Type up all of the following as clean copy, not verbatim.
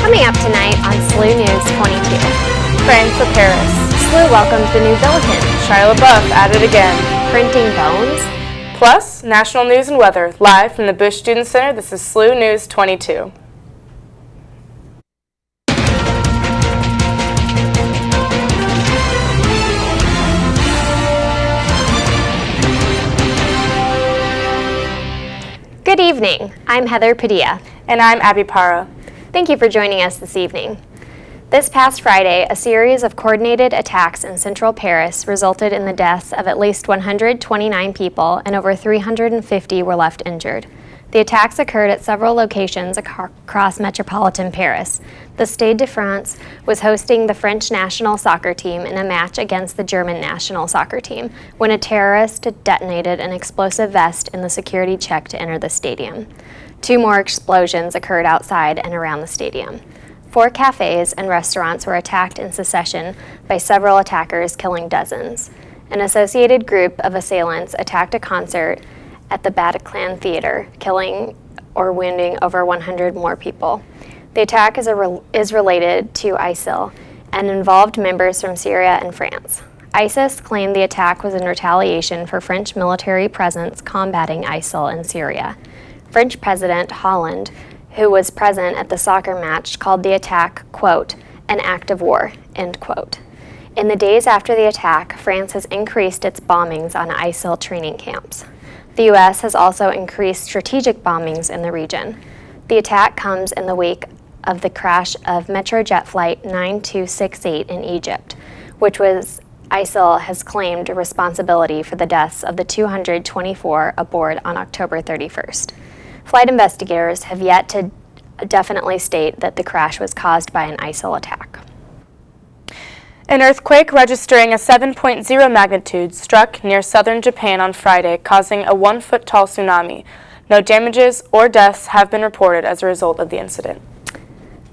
Coming up tonight on SLU News 22. Praying for Paris. SLU welcomes the new Billiken. Shia LaBeouf at it again. Printing bones. Plus, national news and weather. Live from the Busch Student Center, this is SLU News 22. Good evening. I'm Heather Padilla. And I'm Parra. Thank you for joining us this evening. This past Friday, a series of coordinated attacks in central Paris resulted in the deaths of at least 129 people and over 350 were left injured. The attacks occurred at several locations across metropolitan Paris. The Stade de France was hosting the French national soccer team in a match against the German national soccer team when a terrorist detonated an explosive vest in the security check to enter the stadium. 2 more explosions occurred outside and around the stadium. 4 cafes and restaurants were attacked in succession by several attackers, killing dozens. An associated group of assailants attacked a concert at the Bataclan Theater, killing or wounding over 100 more people. The attack is related to ISIL and involved members from Syria and France. ISIS claimed the attack was in retaliation for French military presence combating ISIL in Syria. French President Hollande, who was present at the soccer match, called the attack, quote, an act of war, end quote. In the days after the attack, France has increased its bombings on ISIL training camps. The U.S. has also increased strategic bombings in the region. The attack comes in the wake of the crash of Metrojet Flight 9268 in Egypt, which ISIL has claimed responsibility for the deaths of the 224 aboard on October 31st. Flight investigators have yet to definitely state that the crash was caused by an ISIL attack. An earthquake registering a 7.0 magnitude struck near southern Japan on Friday, causing a 1-foot-tall tsunami. No damages or deaths have been reported as a result of the incident.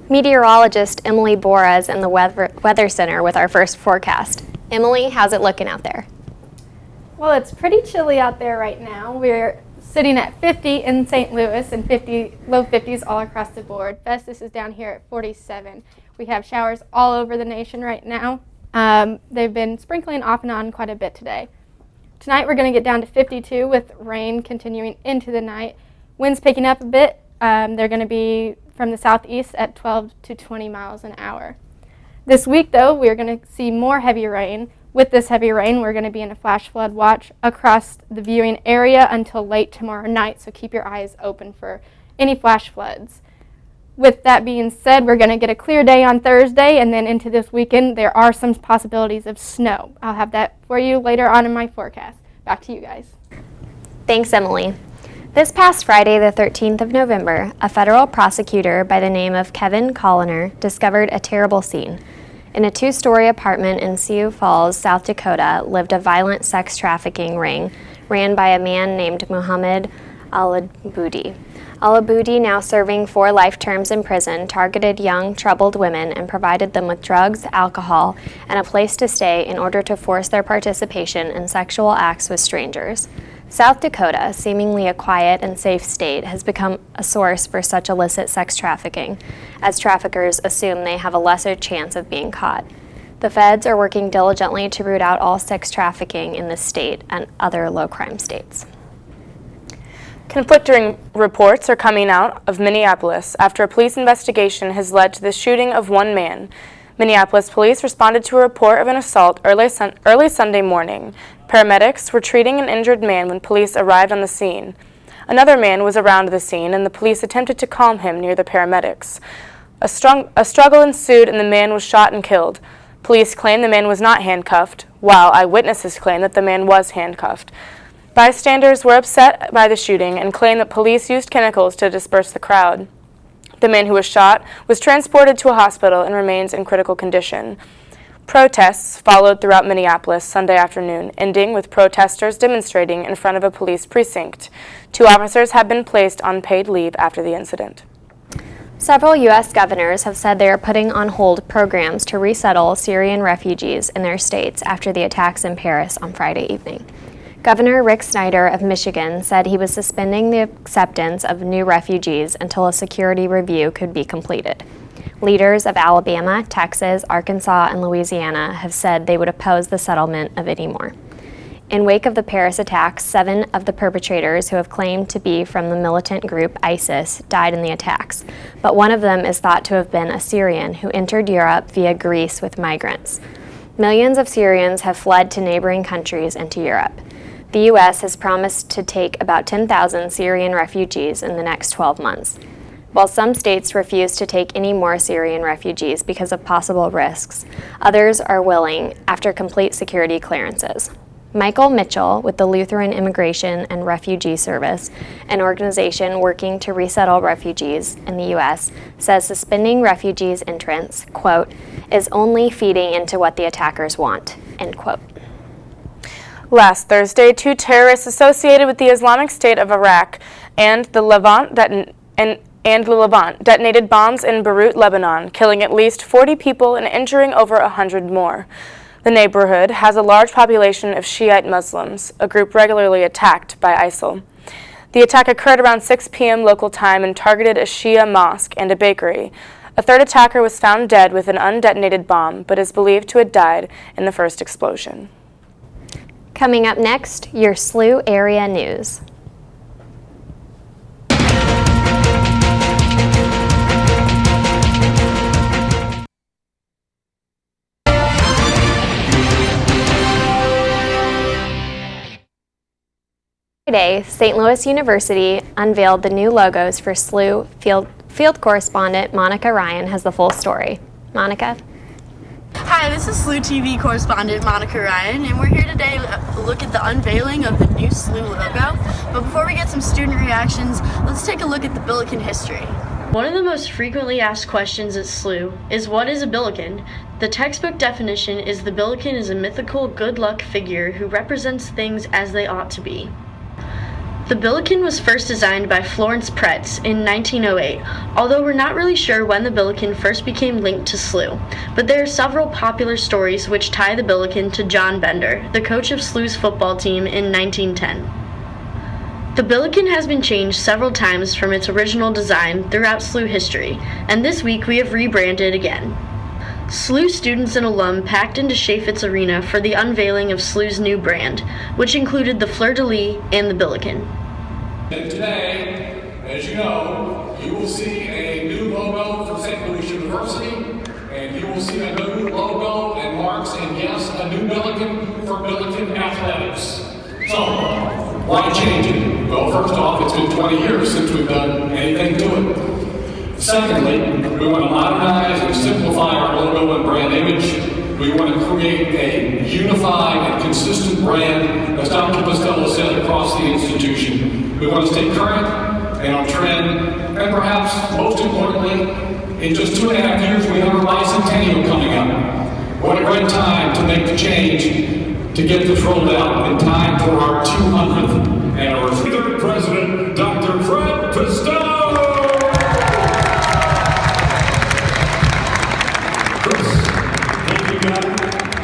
Meteorologist Emily Borah is in the Weather Center with our first forecast. Emily, how's it looking out there? Well, it's pretty chilly out there right now. We're sitting at 50 in St. Louis and low 50s all across the board. Festus is down here at 47. We have showers all over the nation right now. They've been sprinkling off and on quite a bit today. Tonight we're going to get down to 52 with rain continuing into the night. Winds picking up a bit. They're going to be from the southeast at 12 to 20 miles an hour. This week, though, we're going to see more heavy rain. With this heavy rain, we're going to be in a flash flood watch across the viewing area until late tomorrow night, so keep your eyes open for any flash floods. With that being said, we're going to get a clear day on Thursday, and then into this weekend, there are some possibilities of snow. I'll have that for you later on in my forecast. Back to you guys. Thanks, Emily. This past Friday, the 13th of November, a federal prosecutor by the name of Kevin Colliner discovered a terrible scene. In a 2-story apartment in Sioux Falls, South Dakota, lived a violent sex trafficking ring ran by a man named Muhammad al-Aboudi. Al-Aboudi, now serving 4 life terms in prison, targeted young, troubled women and provided them with drugs, alcohol, and a place to stay in order to force their participation in sexual acts with strangers. South Dakota, seemingly a quiet and safe state, has become a source for such illicit sex trafficking, as traffickers assume they have a lesser chance of being caught. The feds are working diligently to root out all sex trafficking in this state and other low-crime states. Conflicting reports are coming out of Minneapolis after a police investigation has led to the shooting of 1 man. Minneapolis police responded to a report of an assault early Sunday morning. Paramedics were treating an injured man when police arrived on the scene. Another man was around the scene, and the police attempted to calm him near the paramedics. A struggle ensued, and the man was shot and killed. Police claim the man was not handcuffed, while eyewitnesses claim that the man was handcuffed. Bystanders were upset by the shooting and claimed that police used chemicals to disperse the crowd. The man who was shot was transported to a hospital and remains in critical condition. Protests followed throughout Minneapolis Sunday afternoon, ending with protesters demonstrating in front of a police precinct. 2 officers have been placed on paid leave after the incident. Several U.S. governors have said they are putting on hold programs to resettle Syrian refugees in their states after the attacks in Paris on Friday evening. Governor Rick Snyder of Michigan said he was suspending the acceptance of new refugees until a security review could be completed. Leaders of Alabama, Texas, Arkansas, and Louisiana have said they would oppose the settlement of any more. In wake of the Paris attacks, 7 of the perpetrators who have claimed to be from the militant group ISIS died in the attacks, but one of them is thought to have been a Syrian who entered Europe via Greece with migrants. Millions of Syrians have fled to neighboring countries and to Europe. The U.S. has promised to take about 10,000 Syrian refugees in the next 12 months. While some states refuse to take any more Syrian refugees because of possible risks, others are willing after complete security clearances. Michael Mitchell with the Lutheran Immigration and Refugee Service, an organization working to resettle refugees in the U.S., says suspending refugees' entrance, quote, is only feeding into what the attackers want, end quote. Last Thursday, 2 terrorists associated with the Islamic State of Iraq and the Levant detonated bombs in Beirut, Lebanon, killing at least 40 people and injuring over 100 more. The neighborhood has a large population of Shiite Muslims, a group regularly attacked by ISIL. The attack occurred around 6 p.m. local time and targeted a Shia mosque and a bakery. A third attacker was found dead with an undetonated bomb, but is believed to have died in the first explosion. Coming up next, your SLU area news. Today, St. Louis University unveiled the new logos for SLU. Field correspondent Monica Ryan has the full story. Monica? Hi, this is SLU-TV correspondent Monica Ryan, and we're here today to look at the unveiling of the new SLU logo. But before we get some student reactions, let's take a look at the Billiken history. One of the most frequently asked questions at SLU is, what is a Billiken? The textbook definition is the Billiken is a mythical good luck figure who represents things as they ought to be. The Billiken was first designed by Florence Pretz in 1908, although we're not really sure when the Billiken first became linked to SLU, but there are several popular stories which tie the Billiken to John Bender, the coach of SLU's football team in 1910. The Billiken has been changed several times from its original design throughout SLU history, and this week we have rebranded again. SLU students and alum packed into Chaffetz Arena for the unveiling of SLU's new brand, which included the fleur-de-lis and the Billiken. And today, as you know, you will see a new logo for St. Louis University, and you will see a new logo and marks, and yes, a new Billiken for Billiken Athletics. So, why change it? Well, first off, it's been 20 years since we've done anything to it. Secondly, we want to modernize and simplify our logo and brand image. We want to create a unified and consistent brand, as Dr. Costello said, across the institution. We want to stay current and on trend, and perhaps most importantly, in just 2.5 years, we have our bicentennial coming up. What a great time to make the change, to get this rolled out in time for our 200th anniversary. President Dr. Fred Costello.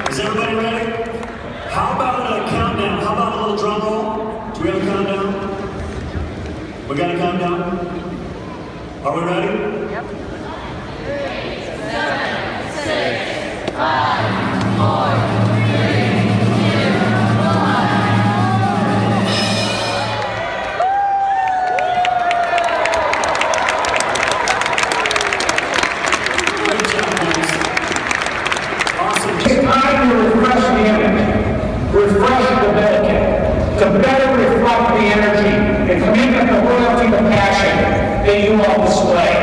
Is everybody ready? How about a countdown? How about a little drum roll? Do we have a countdown? We got a countdown? Are we ready? Yep. 3, 7, 6, 5, 4, refresh the Billiken, to better reflect the energy and commitment, the loyalty, the passion that you all display.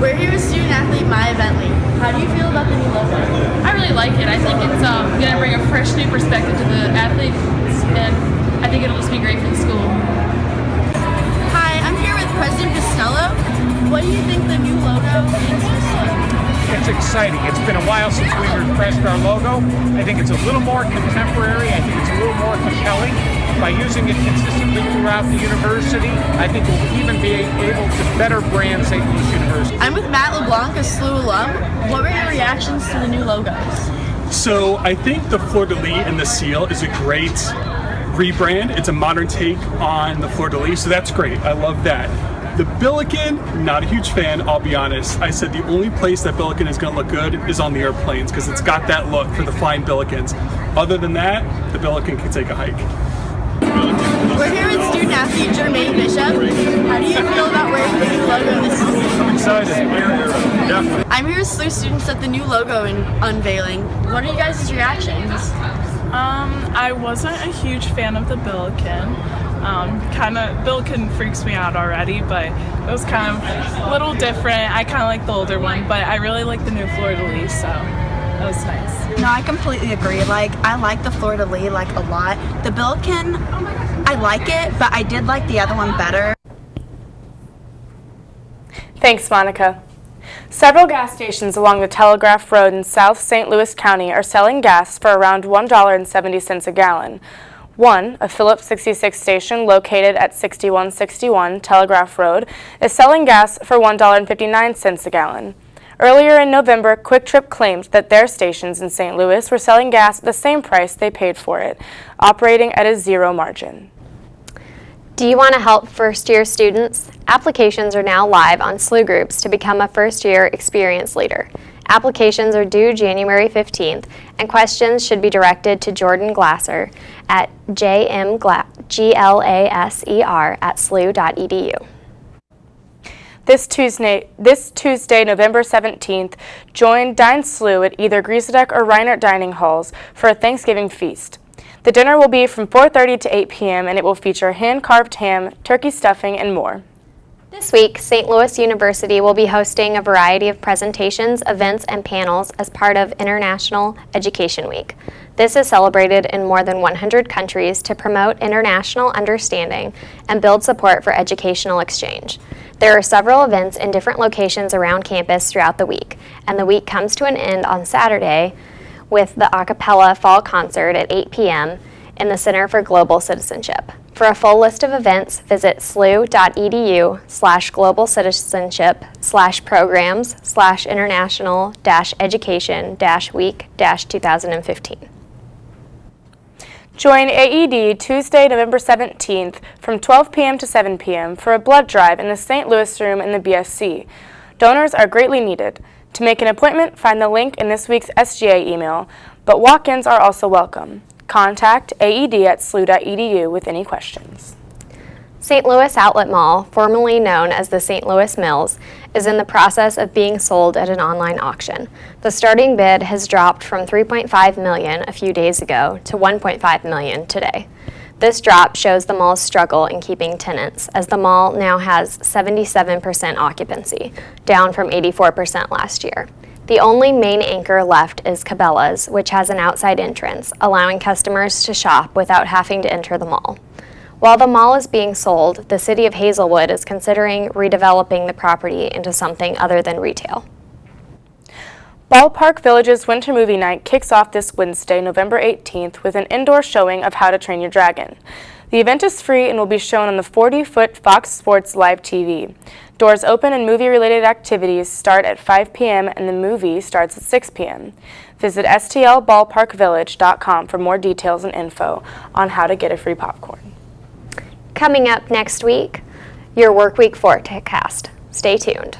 We're here with student athlete Maya Bentley. How do you feel about the new logo? I really like it. I think it's going to bring a fresh new perspective to the athletes, and I think it'll just be great for the school. Hi, I'm here with President Costello. What do you think the new logo means for SLU? It's exciting. It's been a while since we refreshed our logo. I think it's a little more contemporary. I think it's a little more compelling. By using it consistently throughout the university, I think we'll even be able to better brand St. Louis University. I'm with Matt LeBlanc, a SLU alum. What were your reactions to the new logos? So I think the fleur-de-lis and the seal is a great rebrand. It's a modern take on the fleur-de-lis, so that's great. I love that. The Billiken, not a huge fan, I'll be honest. I said the only place that Billiken is going to look good is on the airplanes because it's got that look for the flying Billikens. Other than that, the Billiken can take a hike. We're here with student athlete Jermaine Bishop. How do you feel about wearing the new logo this season? I'm excited. Yeah. I'm here with SLU students at the new logo unveiling. What are you guys' reactions? I wasn't a huge fan of the Billiken. Billiken freaks me out already, but it was kind of a little different. I kind of like the older one, but I really like the new fleur-de-lis, so that was nice. No, I completely agree. I like the fleur-de-lis a lot. The Billiken, I like it, but I did like the other one better. Thanks, Monica. Several gas stations along the Telegraph Road in South St. Louis County are selling gas for around $1.70 a gallon. One, a Phillips 66 station located at 6161 Telegraph Road, is selling gas for $1.59 a gallon. Earlier in November, Quick Trip claimed that their stations in St. Louis were selling gas at the same price they paid for it, operating at a zero margin. Do you want to help first-year students? Applications are now live on SLU Groups to become a first-year experience leader. Applications are due January 15th, and questions should be directed to Jordan Glasser at jmglaser@slu.edu. This Tuesday, November 17th, join Dine SLU at either Griesedek or Reinert Dining Halls for a Thanksgiving feast. The dinner will be from 4:30 to 8 p.m. and it will feature hand-carved ham, turkey stuffing, and more. This week, St. Louis University will be hosting a variety of presentations, events, and panels as part of International Education Week. This is celebrated in more than 100 countries to promote international understanding and build support for educational exchange. There are several events in different locations around campus throughout the week, and the week comes to an end on Saturday with the a cappella fall concert at 8 p.m. in the Center for Global Citizenship. For a full list of events, visit slu.edu/global-citizenship/programs/international-education-week-2015. Join AED Tuesday, November 17th from 12 p.m. to 7 p.m. for a blood drive in the St. Louis room in the BSC. Donors are greatly needed. To make an appointment, find the link in this week's SGA email, but walk-ins are also welcome. Contact aed@slu.edu with any questions. St. Louis Outlet Mall, formerly known as the St. Louis Mills, is in the process of being sold at an online auction. The starting bid has dropped from $3.5 million a few days ago to $1.5 million today. This drop shows the mall's struggle in keeping tenants, as the mall now has 77% occupancy, down from 84% last year. The only main anchor left is Cabela's, which has an outside entrance, allowing customers to shop without having to enter the mall. While the mall is being sold, the city of Hazelwood is considering redeveloping the property into something other than retail. Ballpark Village's Winter Movie Night kicks off this Wednesday, November 18th, with an indoor showing of How to Train Your Dragon. The event is free and will be shown on the 40-foot Fox Sports Live TV. Doors open and movie-related activities start at 5 p.m. and the movie starts at 6 p.m. Visit stlballparkvillage.com for more details and info on how to get a free popcorn. Coming up next week, your Workweek forecast. Stay tuned.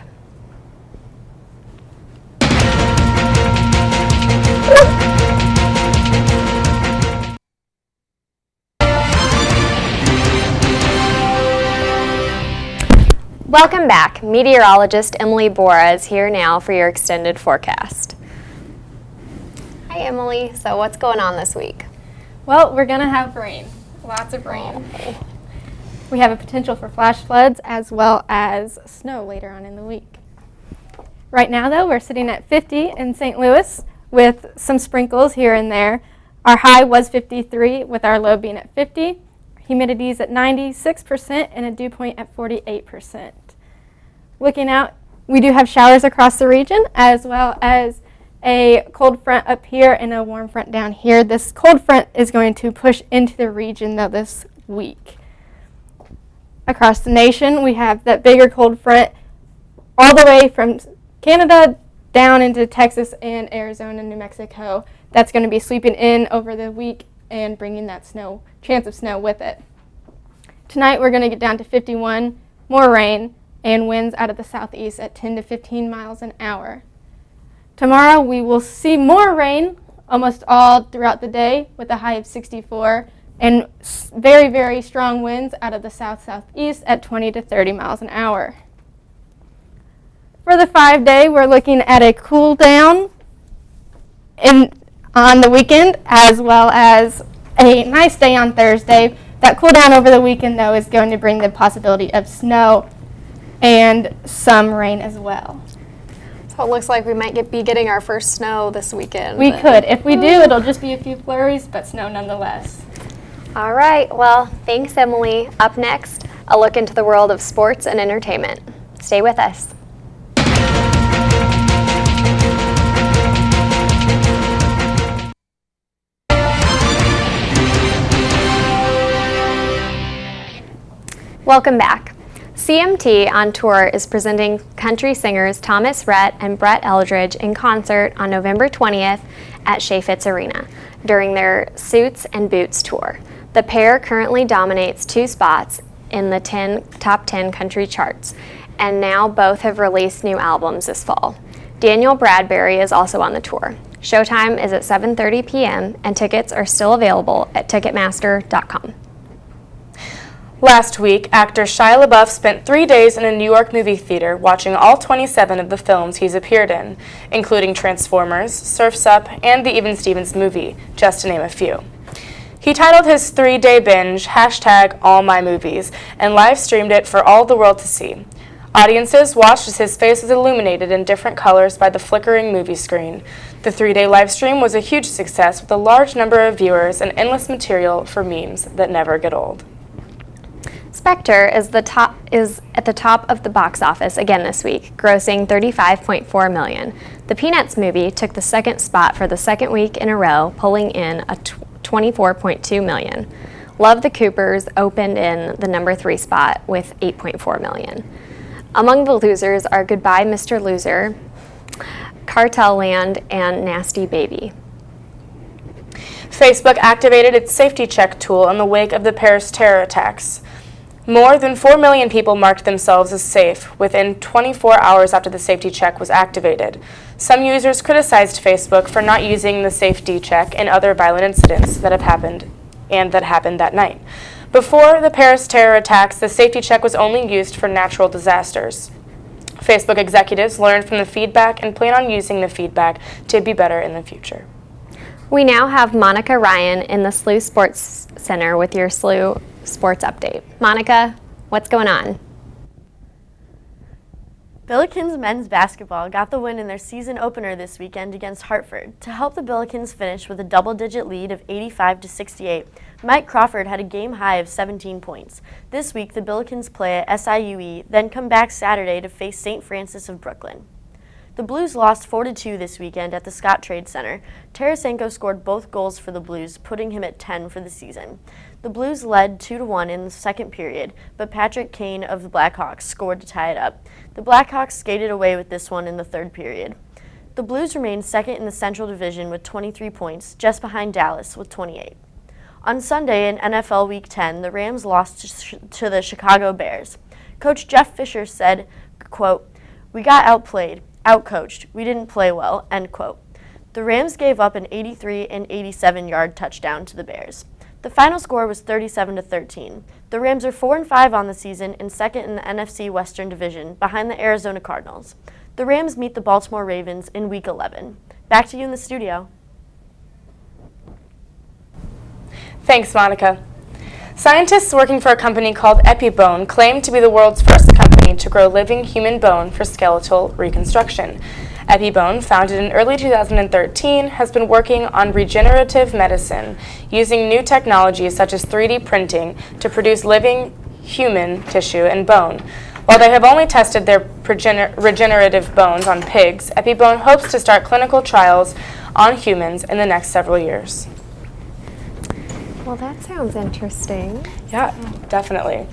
Welcome back. Meteorologist Emily Borah is here now for your extended forecast. Hi, Emily. So what's going on this week? Well, we're going to have rain. Lots of rain. Oh. We have a potential for flash floods as well as snow later on in the week. Right now, though, we're sitting at 50 in St. Louis with some sprinkles here and there. Our high was 53 with our low being at 50. Humidity is at 96% and a dew point at 48%. Looking out, we do have showers across the region as well as a cold front up here and a warm front down here. This cold front is going to push into the region though this week. Across the nation, we have that bigger cold front all the way from Canada down into Texas and Arizona and New Mexico. That's going to be sweeping in over the week and bringing that chance of snow with it. Tonight we're going to get down to 51, more rain, and winds out of the southeast at 10 to 15 miles an hour. Tomorrow we will see more rain almost all throughout the day with a high of 64 and very, very strong winds out of the south-southeast at 20 to 30 miles an hour. For the 5-day, we're looking at a cool down on the weekend, as well as a nice day on Thursday. That cool down over the weekend, though, is going to bring the possibility of snow and some rain as well. So it looks like we might be getting our first snow this weekend. We could. If we do, it'll just be a few flurries, but snow nonetheless. All right. Well, thanks, Emily. Up next, a look into the world of sports and entertainment. Stay with us. Welcome back. CMT on Tour is presenting country singers Thomas Rhett and Brett Eldridge in concert on November 20th at Shea Fitz Arena during their Suits and Boots tour. The pair currently dominates 2 spots in the top 10 country charts, and now both have released new albums this fall. Daniel Bradbury is also on the tour. Showtime is at 7:30 p.m. and tickets are still available at Ticketmaster.com. Last week, actor Shia LaBeouf spent 3 days in a New York movie theater watching all 27 of the films he's appeared in, including Transformers, Surf's Up, and the Even Stevens movie, just to name a few. He titled his 3-day binge #AllMyMovies and live-streamed it for all the world to see. Audiences watched as his face was illuminated in different colors by the flickering movie screen. The 3-day live stream was a huge success with a large number of viewers and endless material for memes that never get old. Spectre is at the top of the box office again this week, grossing $35.4 million. The Peanuts movie took the second spot for the second week in a row, pulling in a $24.2 million. Love the Coopers opened in the number 3 spot with $8.4 million. Among the losers are Goodbye Mr. Loser, Cartel Land, and Nasty Baby. Facebook activated its safety check tool in the wake of the Paris terror attacks. More than 4 million people marked themselves as safe within 24 hours after the safety check was activated. Some users criticized Facebook for not using the safety check in other violent incidents that happened that night. Before the Paris terror attacks, the safety check was only used for natural disasters. Facebook executives learned from the feedback and plan on using the feedback to be better in the future. We now have Monica Ryan in the SLU Sports Center with your SLU Sports Update. Monica, what's going on? Billiken's men's basketball got the win in their season opener this weekend against Hartford. To help the Billikens finish with a double-digit lead of 85-68, Mike Crawford had a game high of 17 points. This week, the Billikens play at SIUE, then come back Saturday to face St. Francis of Brooklyn. The Blues lost 4-2 this weekend at the Scott Trade Center. Tarasenko scored both goals for the Blues, putting him at 10 for the season. The Blues led 2-1 in the second period, but Patrick Kane of the Blackhawks scored to tie it up. The Blackhawks skated away with this one in the third period. The Blues remained second in the Central Division with 23 points, just behind Dallas with 28. On Sunday in NFL Week 10, the Rams lost to the Chicago Bears. Coach Jeff Fisher said, quote, "We got outplayed, outcoached. We didn't play well," end quote. The Rams gave up an 83 and 87-yard touchdown to the Bears. The final score was 37-13. The Rams are 4-5 on the season and second in the NFC Western Division, behind the Arizona Cardinals. The Rams meet the Baltimore Ravens in Week 11. Back to you in the studio. Thanks, Monica. Scientists working for a company called EpiBone claim to be the world's first company to grow living human bone for skeletal reconstruction. EpiBone, founded in early 2013, has been working on regenerative medicine, using new technologies such as 3D printing to produce living human tissue and bone. While they have only tested their regenerative bones on pigs, EpiBone hopes to start clinical trials on humans in the next several years. Well, that sounds interesting. Yeah, definitely.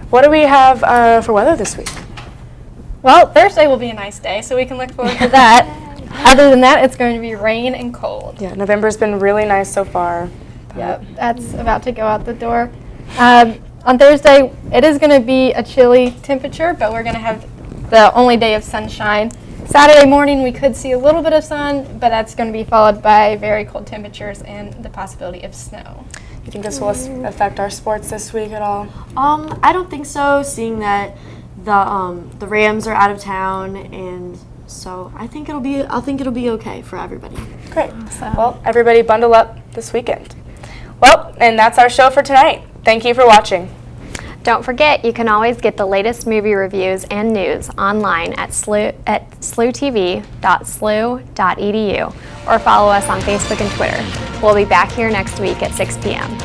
What do we have for weather this week? Well, Thursday will be a nice day, so we can look forward to that. Other than that, it's going to be rain and cold. Yeah, November's been really nice so far. Yep, that's about to go out the door. On Thursday, it is going to be a chilly temperature, but we're going to have the only day of sunshine. Saturday morning, we could see a little bit of sun, but that's going to be followed by very cold temperatures and the possibility of snow. You think this will affect our sports this week at all? I don't think so, seeing that the Rams are out of town, and so I think it'll be okay for everybody. Great. Well, everybody bundle up this weekend. Well, and that's our show for tonight. Thank you for watching. Don't forget, you can always get the latest movie reviews and news online at slutv.slu.edu or follow us on Facebook and Twitter. We'll be back here next week at 6 p.m.